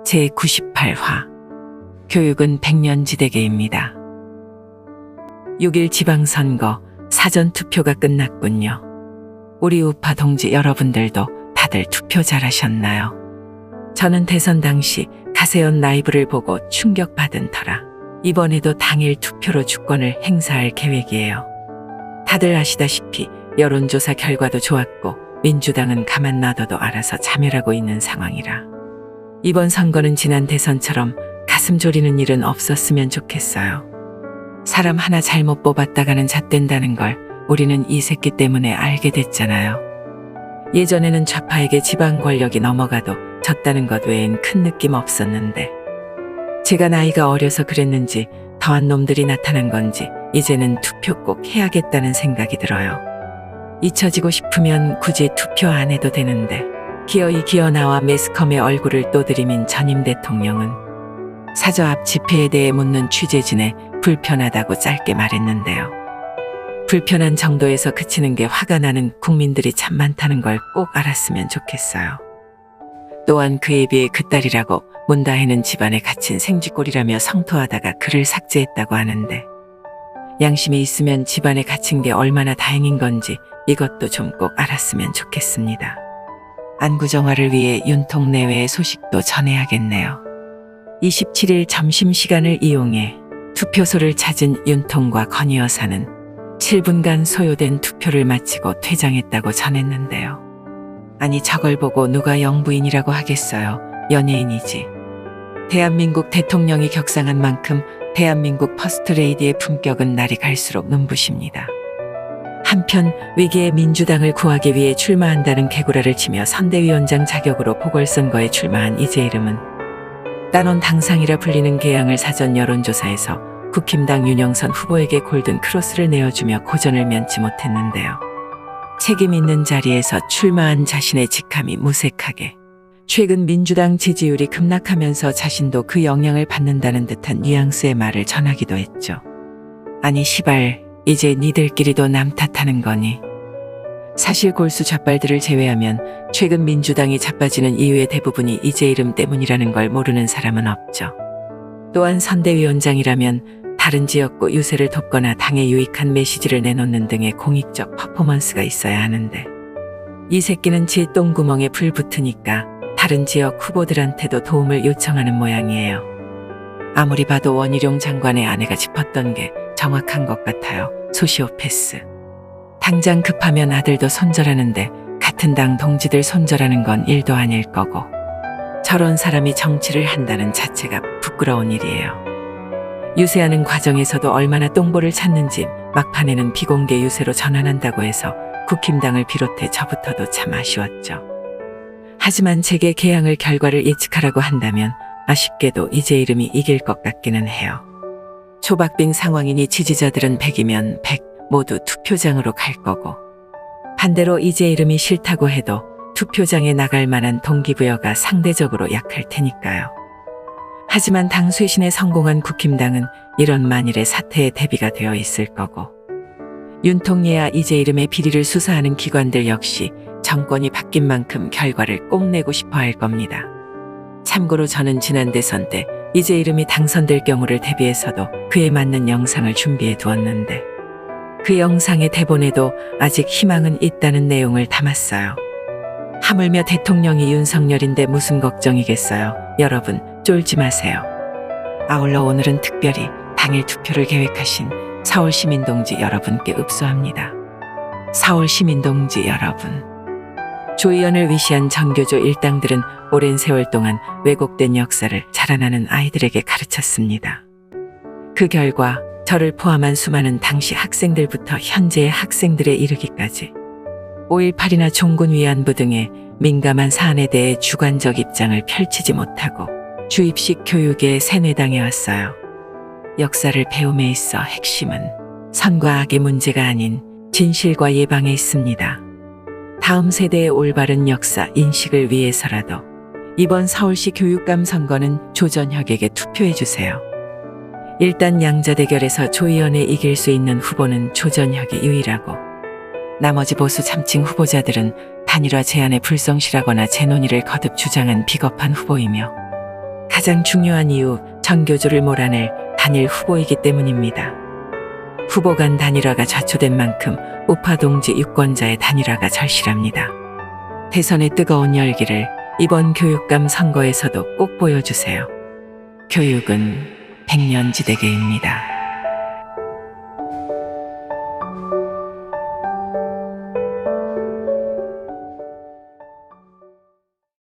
제98화 교육은 백년지대계입니다. 6일 지방선거 사전투표가 끝났군요. 우리 우파 동지 여러분들도 다들 투표 잘하셨나요? 저는 대선 당시 가세연 라이브를 보고 충격받은 터라 이번에도 당일 투표로 주권을 행사할 계획이에요. 다들 아시다시피 여론조사 결과도 좋았고 민주당은 가만 놔둬도 알아서 자멸하고 있는 상황이라 이번 선거는 지난 대선처럼 가슴 졸이는 일은 없었으면 좋겠어요. 사람 하나 잘못 뽑았다가는 잣된다는 걸 우리는 이 새끼 때문에 알게 됐잖아요. 예전에는 좌파에게 지방 권력이 넘어가도 졌다는 것 외엔 큰 느낌 없었는데 제가 나이가 어려서 그랬는지 더한 놈들이 나타난 건지 이제는 투표 꼭 해야겠다는 생각이 들어요. 잊혀지고 싶으면 굳이 투표 안 해도 되는데 기어이 기어나와 매스컴의 얼굴을 또 들이민 전임 대통령은 사저 앞 집회에 대해 묻는 취재진에 불편하다고 짧게 말했는데요. 불편한 정도에서 그치는 게 화가 나는 국민들이 참 많다는 걸 꼭 알았으면 좋겠어요. 또한 그에 비해 그딸이라고 문다해는 집안에 갇힌 생쥐꼴이라며 성토하다가 글을 삭제했다고 하는데 양심이 있으면 집안에 갇힌 게 얼마나 다행인 건지 이것도 좀 꼭 알았으면 좋겠습니다. 안구정화를 위해 윤통 내외의 소식도 전해야겠네요. 27일 점심시간을 이용해 투표소를 찾은 윤통과 건희 여사는 7분간 소요된 투표를 마치고 퇴장했다고 전했는데요. 아니 저걸 보고 누가 영부인이라고 하겠어요. 연예인이지. 대한민국 대통령이 격상한 만큼 대한민국 퍼스트레이디의 품격은 날이 갈수록 눈부십니다. 한편 위기의 민주당을 구하기 위해 출마한다는 개구라를 치며 선대위원장 자격으로 보궐선거에 출마한 이재일음은 단원 당상이라 불리는 개항을 사전 여론조사에서 국힘당 윤영선 후보에게 골든 크로스를 내어주며 고전을 면치 못했는데요. 책임 있는 자리에서 출마한 자신의 직함이 무색하게 최근 민주당 지지율이 급락하면서 자신도 그 영향을 받는다는 듯한 뉘앙스의 말을 전하기도 했죠. 아니 시발 이제 니들끼리도 남 탓하는 거니? 사실 골수 좌빨들을 제외하면 최근 민주당이 자빠지는 이유의 대부분이 이재일음 때문이라는 걸 모르는 사람은 없죠. 또한 선대위원장이라면 다른 지역구 유세를 돕거나 당에 유익한 메시지를 내놓는 등의 공익적 퍼포먼스가 있어야 하는데 이 새끼는 지 똥구멍에 불 붙으니까 다른 지역 후보들한테도 도움을 요청하는 모양이에요. 아무리 봐도 원희룡 장관의 아내가 짚었던 게 정확한 것 같아요. 소시오패스. 당장 급하면 아들도 손절하는데 같은 당 동지들 손절하는 건 일도 아닐 거고 저런 사람이 정치를 한다는 자체가 부끄러운 일이에요. 유세하는 과정에서도 얼마나 똥볼을 찾는지 막판에는 비공개 유세로 전환한다고 해서 국힘당을 비롯해 저부터도 참 아쉬웠죠. 하지만 제게 개항을 결과를 예측하라고 한다면 아쉽게도 이재일음이 이길 것 같기는 해요. 초박빙 상황이니 지지자들은 100이면 100 모두 투표장으로 갈 거고 반대로 이재일음이 싫다고 해도 투표장에 나갈 만한 동기부여가 상대적으로 약할 테니까요. 하지만 당 쇄신에 성공한 국힘당은 이런 만일의 사태에 대비가 되어 있을 거고 윤통예와 이재일음의 비리를 수사하는 기관들 역시 정권이 바뀐 만큼 결과를 꼭 내고 싶어 할 겁니다. 참고로 저는 지난 대선 때 이재일음이 당선될 경우를 대비해서도 그에 맞는 영상을 준비해 두었는데 그 영상의 대본에도 아직 희망은 있다는 내용을 담았어요. 하물며 대통령이 윤석열인데 무슨 걱정이겠어요. 여러분 쫄지 마세요. 아울러 오늘은 특별히 당일 투표를 계획하신 서울 시민동지 여러분께 읍소합니다. 서울 시민동지 여러분. 조의원을 위시한 정교조 일당들은 오랜 세월 동안 왜곡된 역사를 자라나는 아이들에게 가르쳤습니다. 그 결과 저를 포함한 수많은 당시 학생들부터 현재의 학생들에 이르기까지 5.18이나 종군 위안부 등의 민감한 사안에 대해 주관적 입장을 펼치지 못하고 주입식 교육에 세뇌당해 왔어요. 역사를 배움에 있어 핵심은 선과 악의 문제가 아닌 진실과 예방에 있습니다. 다음 세대의 올바른 역사 인식을 위해서라도 이번 서울시 교육감 선거는 조전혁에게 투표해주세요. 일단 양자 대결에서 조의원에 이길 수 있는 후보는 조전혁이 유일하고 나머지 보수 참칭 후보자들은 단일화 제안에 불성실하거나 재논의를 거듭 주장한 비겁한 후보이며 가장 중요한 이유, 전교조를 몰아낼 단일 후보이기 때문입니다. 후보 간 단일화가 좌초된 만큼 우파 동지 유권자의 단일화가 절실합니다. 대선의 뜨거운 열기를 이번 교육감 선거에서도 꼭 보여주세요. 교육은 백년지대계입니다.